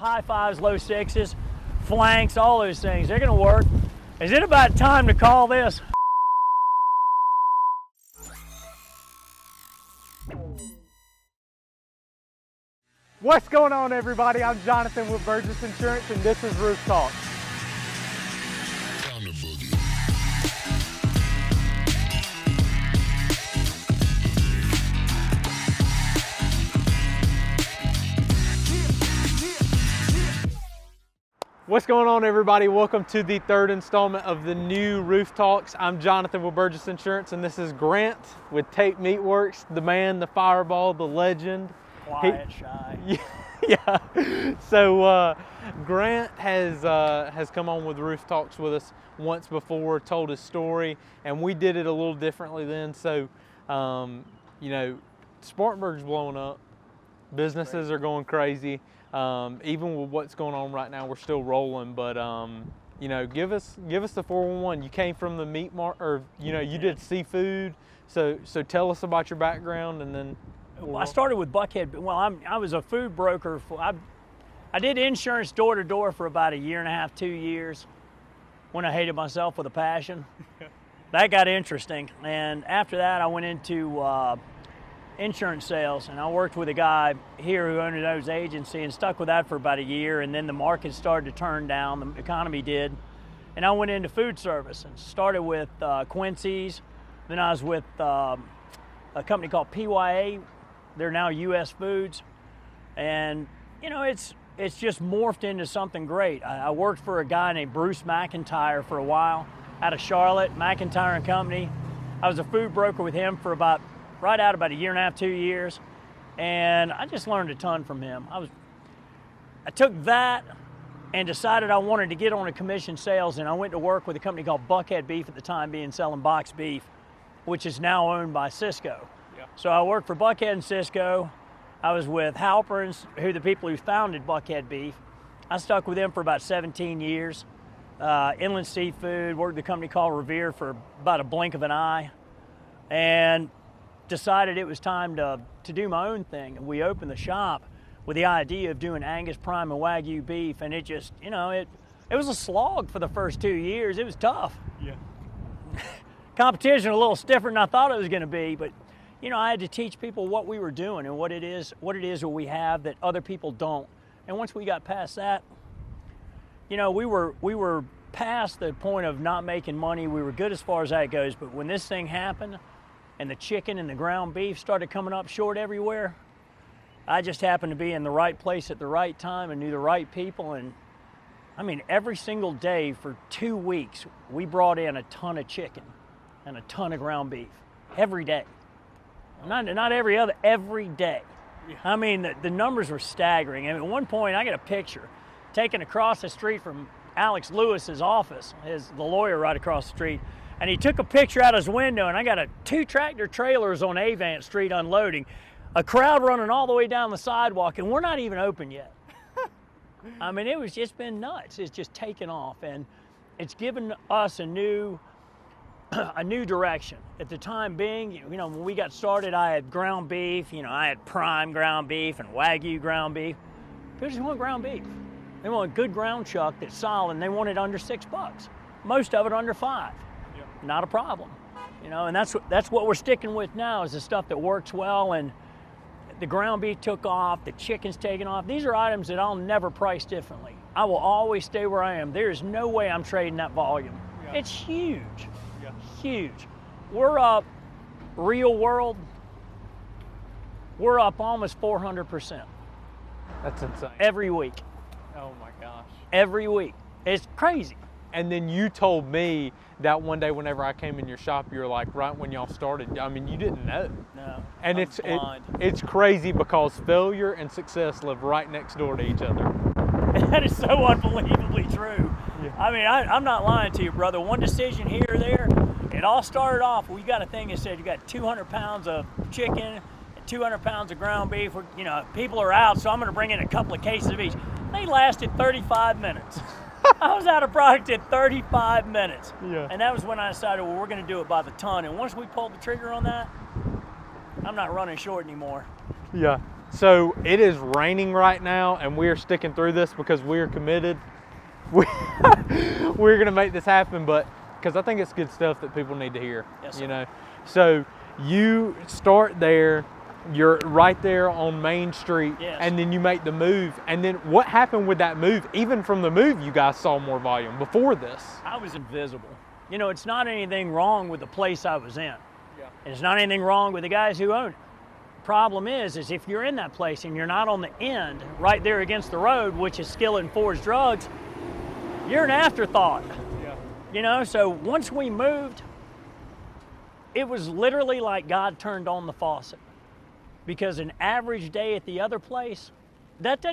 high fives, low sixes, flanks, all those things. They're gonna work. Is it about time to call this? What's going on, everybody? I'm Jonathan with Burgess Insurance, and this is Roof Talks. What's going on, everybody? Welcome to the third installment of the new Roof Talks. I'm Jonathan with Burgess Insurance, and this is Grant with Tate Meatworks, the man, the fireball, the legend. Quiet, shy. Yeah. So Grant has come on with Roof Talks with us once before, told his story, and we did it a little differently then. So, you know, Spartanburg's blowing up. Businesses are going crazy. Even with what's going on right now, we're still rolling. But you know, give us the 411. You came from the meat or you know, you did seafood. So tell us about your background, and then. Well, I started with Buckhead. Well, I was a food broker. I did insurance door to door for about a year and a half, 2 years, when I hated myself with a passion. That got interesting, and after that, I went into insurance sales, and I worked with a guy here who owned his agency and stuck with that for about a year, and then the market started to turn down, the economy did, and I went into food service and started with Quincy's. Then I was with a company called PYA. They're now U.S. Foods, and you know, it's just morphed into something great. I worked for a guy named Bruce McIntyre for a while out of Charlotte, McIntyre and Company. I was a food broker with him for about a year and a half, 2 years, and I just learned a ton from him. I took that and decided I wanted to get on a commission sales, and I went to work with a company called Buckhead Beef at the time, being selling boxed beef, which is now owned by Cisco. So I worked for Buckhead and Cisco. I was with Halperns, the people who founded Buckhead Beef. I stuck with them for about 17 years. Inland Seafood, worked with a company called Revere for about a blink of an eye, and decided it was time to do my own thing. And we opened the shop with the idea of doing Angus Prime and Wagyu beef, and it just, you know, it was a slog for the first 2 years. It was tough. Yeah. Competition a little stiffer than I thought it was going to be, but you know, I had to teach people what we were doing and what it is that we have that other people don't. And once we got past that, you know, we were past the point of not making money. We were good as far as that goes. But when this thing happened and the chicken and the ground beef started coming up short everywhere, I just happened to be in the right place at the right time and knew the right people. And I mean, every single day for 2 weeks, we brought in a ton of chicken and a ton of ground beef every day. Not every day. Yeah. I mean, the numbers were staggering. And at one point, I got a picture taken across the street from Alex Lewis's office, the lawyer right across the street, and he took a picture out his window, and I got 2 tractor trailers on Avant Street unloading, a crowd running all the way down the sidewalk, and we're not even open yet. I mean, it's been nuts. It's just taken off, and it's given us a new direction. At the time being, you know, when we got started, I had ground beef, you know, I had prime ground beef and Wagyu ground beef. People just want ground beef. They want a good ground chuck that's solid, and they want it under $6. Most of it under $5. Yep. Not a problem. You know, and that's what we're sticking with now, is the stuff that works well, and the ground beef took off, the chicken's taken off. These are items that I'll never price differently. I will always stay where I am. There is no way I'm trading that volume. Yep. It's huge. Huge. We're up, real world, we're up almost 400%. That's insane. Every week. Oh my gosh. Every week. It's crazy. And then you told me that one day whenever I came in your shop, you were like, right when y'all started, I mean, you didn't know. No, and it's crazy because failure and success live right next door to each other. That is so unbelievably true. Yeah. I mean, I'm not lying to you, brother. One decision here or there, it all started off, we got a thing that said you got 200 pounds of chicken and 200 pounds of ground beef. You know, people are out, so I'm going to bring in a couple of cases of each. They lasted 35 minutes. I was out of product in 35 minutes. Yeah. And that was when I decided, well, we're going to do it by the ton. And once we pulled the trigger on that, I'm not running short anymore. Yeah. So it is raining right now, and we are sticking through this because we are committed. We're going to make this happen, but because I think it's good stuff that people need to hear. Yes, sir. You know, so you start there. You're right there on Main Street, yes. And then you make the move. And then what happened with that move? Even from the move, you guys saw more volume before this. I was invisible. You know, it's not anything wrong with the place I was in. Yeah. And it's not anything wrong with the guys who own it. Problem is if you're in that place and you're not on the end, right there against the road, which is Skill and Forged Drugs, you're an afterthought. Yeah. You know, so once we moved, it was literally like God turned on the faucet. Because an average day at the other place, that's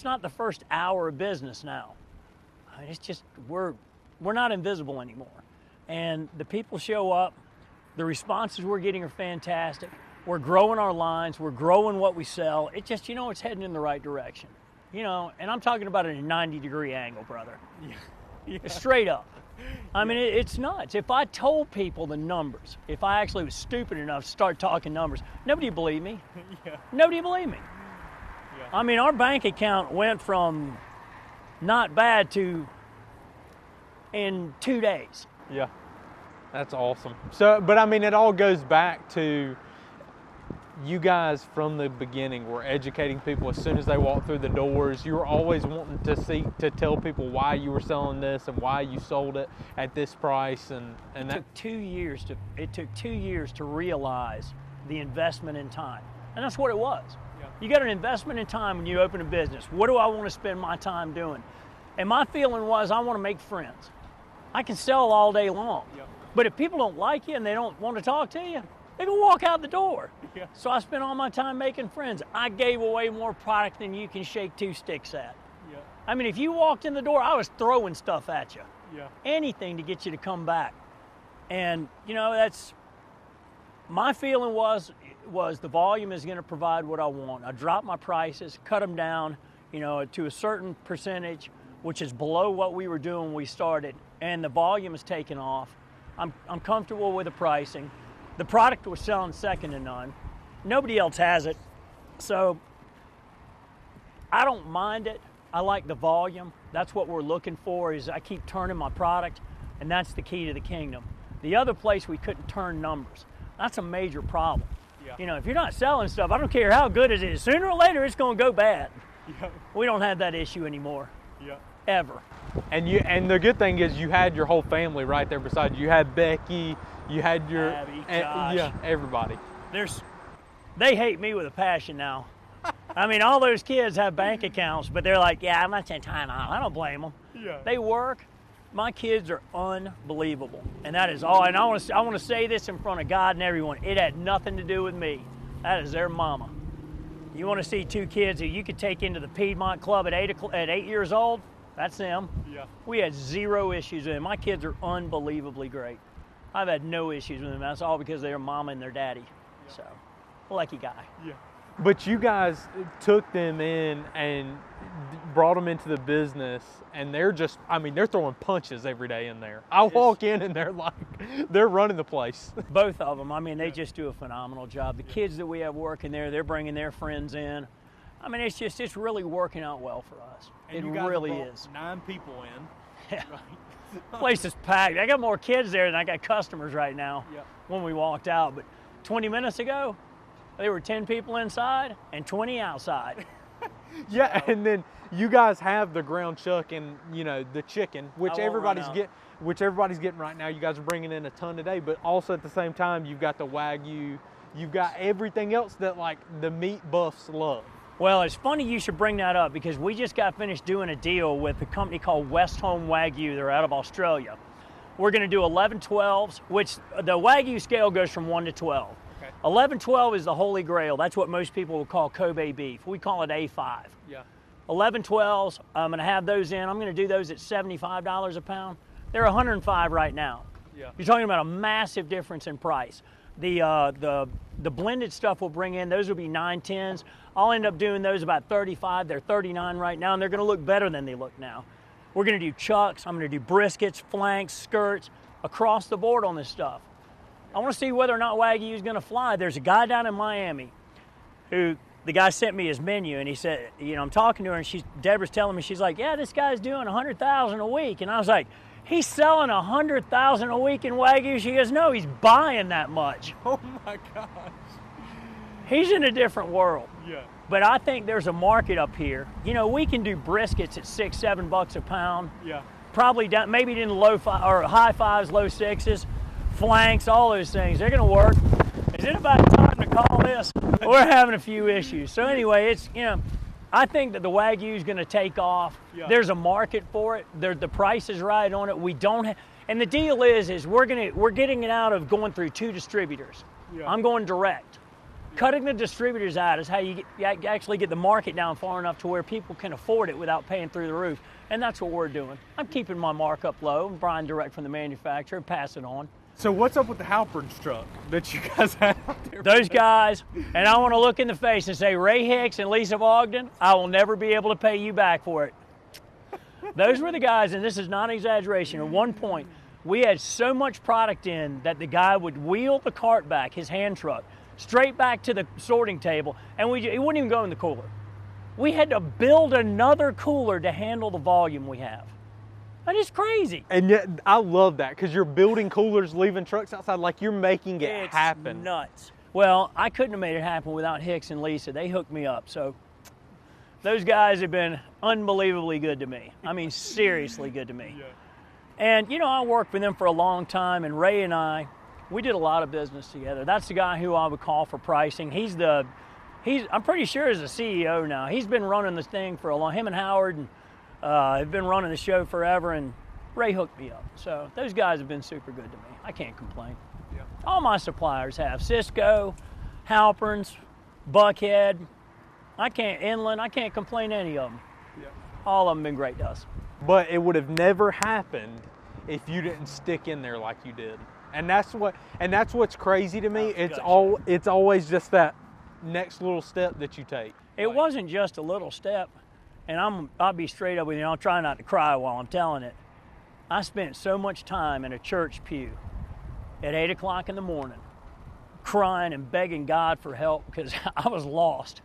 not the first hour of business now. I mean, it's just, we're not invisible anymore. And the people show up, the responses we're getting are fantastic. We're growing our lines, we're growing what we sell. It just, you know, it's heading in the right direction. You know, and I'm talking about a 90-degree angle, brother. Yeah. Straight up. I mean, it's nuts. If I told people the numbers, if I actually was stupid enough to start talking numbers, nobody believed me. Yeah. Nobody believed me. Yeah. I mean, our bank account went from not bad to in 2 days. Yeah, that's awesome. So, but I mean, it all goes back to you guys from the beginning were educating people as soon as they walked through the doors. You were always wanting to tell people why you were selling this and why you sold it at this price. And it took 2 years to realize the investment in time. And that's what it was. Yeah. You got an investment in time when you open a business. What do I want to spend my time doing? And my feeling was I want to make friends. I can sell all day long. Yeah. But if people don't like you and they don't want to talk to you, they can walk out the door. Yeah. So I spent all my time making friends. I gave away more product than you can shake 2 sticks at. Yeah. I mean, if you walked in the door, I was throwing stuff at you. Yeah. Anything to get you to come back. And, you know, that's, my feeling was the volume is going to provide what I want. I dropped my prices, cut them down, you know, to a certain percentage, which is below what we were doing when we started, and the volume is taking off. I'm comfortable with the pricing. The product was selling second to none. Nobody else has it. So I don't mind it. I like the volume. That's what we're looking for, is I keep turning my product, and that's the key to the kingdom. The other place we couldn't turn numbers. That's a major problem. Yeah. You know, if you're not selling stuff, I don't care how good it is, sooner or later it's going to go bad. Yeah. We don't have that issue anymore. Yeah. Ever. And the good thing is you had your whole family right there beside you. You had Becky, you had your Abby, Josh. yeah, everybody. They hate me with a passion now. I mean, all those kids have bank accounts, but they're like, yeah, I'm not taking time out. I don't blame them. Yeah. They work. My kids are unbelievable, and that is all. And I want to say this in front of God and everyone. It had nothing to do with me. That is their mama. You want to see 2 kids who you could take into the Piedmont Club at 8 years old? That's them. Yeah. We had 0 issues with them. My kids are unbelievably great. I've had no issues with them. That's all because they're mama and their daddy. Yeah. So, lucky guy. Yeah. But you guys took them in and brought them into the business, and they're just, I mean, they're throwing punches every day in there. I walk in and they're like, they're running the place. Both of them. I mean, they just do a phenomenal job. The kids that we have working there, they're bringing their friends in. I mean, it's really working out well for us. And it you guys really brought is. 9 people in. Yeah. Right. Place is packed. I got more kids there than I got customers right now. Yep. When we walked out. But 20 minutes ago, there were 10 people inside and 20 outside. Yeah, and then you guys have the ground chuck and, you know, the chicken, which everybody's getting right now. You guys are bringing in a ton today, but also at the same time, you've got the Wagyu, you've got everything else that, like, the meat buffs love. Well, it's funny you should bring that up because we just got finished doing a deal with a company called West Home Wagyu. They're out of Australia. We're going to do 11/12s, which the Wagyu scale goes from 1 to 12. Okay. 11/12 is the holy grail. That's what most people will call Kobe beef. We call it A5. Yeah. 11/12s, I'm going to have those in. I'm going to do those at $75 a pound. They're $105 right now. Yeah. You're talking about a massive difference in price. The blended stuff we'll bring in, those will be 9/10s. I'll end up doing those about 35. They're 39 right now, and they're going to look better than they look now. We're going to do chucks. I'm going to do briskets, flanks, skirts, across the board on this stuff. I want to see whether or not Wagyu is going to fly. There's a guy down in Miami who the guy sent me his menu, and he said, you know, I'm talking to her, and Deborah's telling me, she's like, yeah, this guy's doing 100,000 a week. And I was like, he's selling 100,000 a week in Wagyu? She goes, no, he's buying that much. Oh my gosh. He's in a different world. Yeah. But I think there's a market up here. You know, we can do briskets at $6-7 a pound. Yeah. Probably down, maybe in the high fives, low sixes, flanks, all those things. They're going to work. Is it about time to call this? We're having a few issues. So anyway, it's, you know, I think that the Wagyu is going to take off. Yeah. There's a market for it. The price is right on it. We don't have, and the deal is we're getting it out of going through 2 distributors. Yeah. I'm going direct. Yeah. Cutting the distributors out is how you actually get the market down far enough to where people can afford it without paying through the roof. And that's what we're doing. I'm keeping my markup low and buying direct from the manufacturer and pass it on. So what's up with the Halpern's truck that you guys have out there? Those guys, and I want to look in the face and say, Ray Hicks and Lisa Bogdan, I will never be able to pay you back for it. Those were the guys, and this is not an exaggeration. At one point, we had so much product in that the guy would wheel the cart back, his hand truck, straight back to the sorting table, and it wouldn't even go in the cooler. We had to build another cooler to handle the volume we have. That is crazy. And yet, I love that because you're building coolers, leaving trucks outside, like you're making it happen. It's nuts. Well, I couldn't have made it happen without Hicks and Lisa. They hooked me up. So those guys have been unbelievably good to me. I mean, seriously good to me. Yeah. And, you know, I worked with them for a long time, and Ray and I, we did a lot of business together. That's the guy who I would call for pricing. I'm pretty sure he's the CEO now. He's been running this thing for a long, him and Howard, and have been running the show forever, and Ray hooked me up. So those guys have been super good to me. I can't complain. Yeah. All my suppliers have. Cisco, Halperns, Buckhead. Inland, I can't complain any of them. Yeah. All of them been great to us. But it would have never happened if you didn't stick in there like you did. And that's what's crazy to me. It's always just that next little step that you take. It wasn't just a little step. And I'll be straight up with you. I'll try not to cry while I'm telling it. I spent so much time in a church pew at 8 o'clock in the morning crying and begging God for help because I was lost.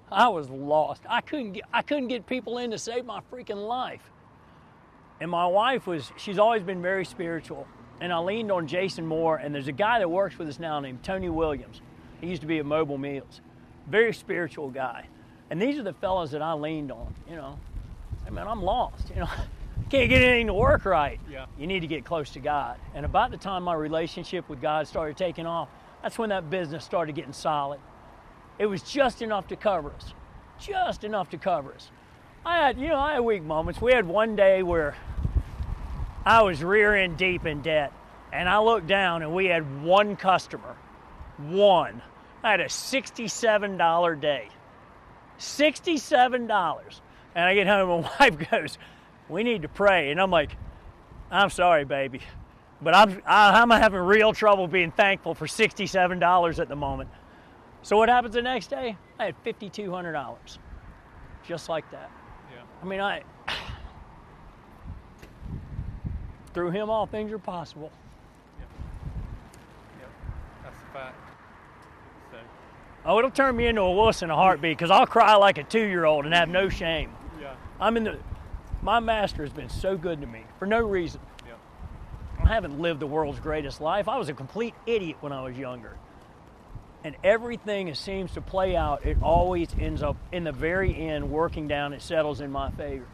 I was lost. I couldn't get people in to save my freaking life. And my wife she's always been very spiritual. And I leaned on Jason Moore, and there's a guy that works with us now named Tony Williams. He used to be at Mobile Meals. Very spiritual guy. And these are the fellas that I leaned on, you know. I mean, I'm lost, you know. Can't get anything to work right. Yeah. You need to get close to God. And about the time my relationship with God started taking off, that's when that business started getting solid. It was just enough to cover us. Just enough to cover us. I had weak moments. We had one day where I was rear end deep in debt, and I looked down and we had one customer. One. I had a $67 day. $67. And I get home and my wife goes, we need to pray. And I'm like, I'm sorry, baby, but I'm having real trouble being thankful for $67 at the moment. So what happens the next day? I had $5,200. Just like that. Yeah. I mean, through him all things are possible. Yep. That's a fact. So. Oh, it'll turn me into a wuss in a heartbeat because I'll cry like a 2-year-old and have no shame. Yeah. My master has been so good to me for no reason. Yep. I haven't lived the world's greatest life. I was a complete idiot when I was younger. And everything seems to play out. It always ends up in the very end working down. It settles in my favor.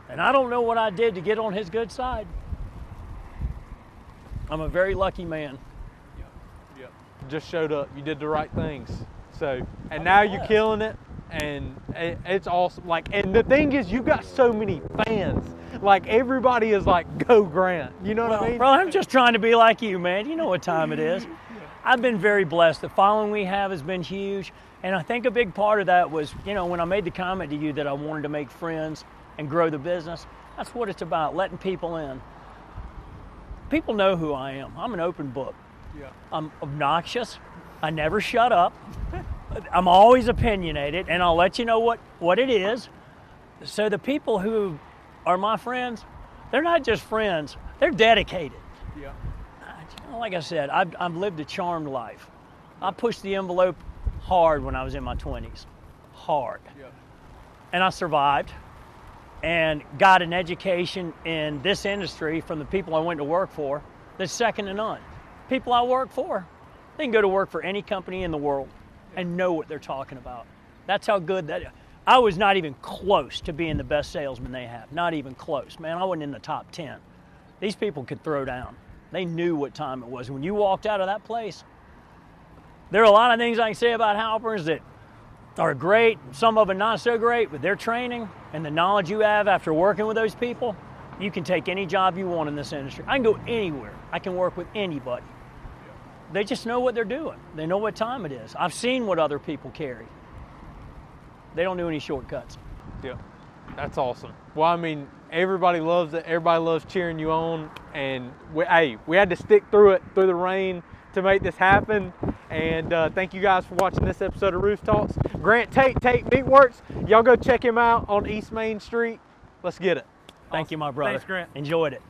And I don't know what I did to get on his good side. I'm a very lucky man. Yep. Just showed up. You did the right things. So, and now you're killing it. And it's awesome. Like, and the thing is, you've got so many fans. Like, everybody is like, go Grant. You know what I mean? Bro, I'm just trying to be like you, man. You know what time it is. I've been very blessed. The following we have has been huge. And I think a big part of that was, you know, when I made the comment to you that I wanted to make friends and grow the business, that's what it's about, letting people in. People know who I am. I'm an open book. Yeah. I'm obnoxious. I never shut up. I'm always opinionated, and I'll let you know what it is. So the people who are my friends, they're not just friends, they're dedicated. Yeah. Like I said, I've lived a charmed life. I pushed the envelope hard when I was in my 20s. hard. Yep. And I survived and got an education in this industry from the people I went to work for that's second to none. People I work for, they can go to work for any company in the world and know what they're talking about. That's how good that is. I was not even close to being the best salesman they have. Not even close. Man, I wasn't in the top 10. These people could throw down. They knew what time it was. When you walked out of that place, there are a lot of things I can say about Halperns that are great, some of them not so great, but their training and the knowledge you have after working with those people, you can take any job you want in this industry. I can go anywhere. I can work with anybody. They just know what they're doing. They know what time it is. I've seen what other people carry. They don't do any shortcuts. Yeah, that's awesome. Well, I mean, everybody loves it. Everybody loves cheering you on. And we had to stick through it, through the rain, to make this happen. And thank you guys for watching this episode of Roof Talks. Grant Tate, Tate Meatworks. Y'all go check him out on East Main Street. Let's get it. Thank you, my brother. Thanks, Grant. Enjoyed it.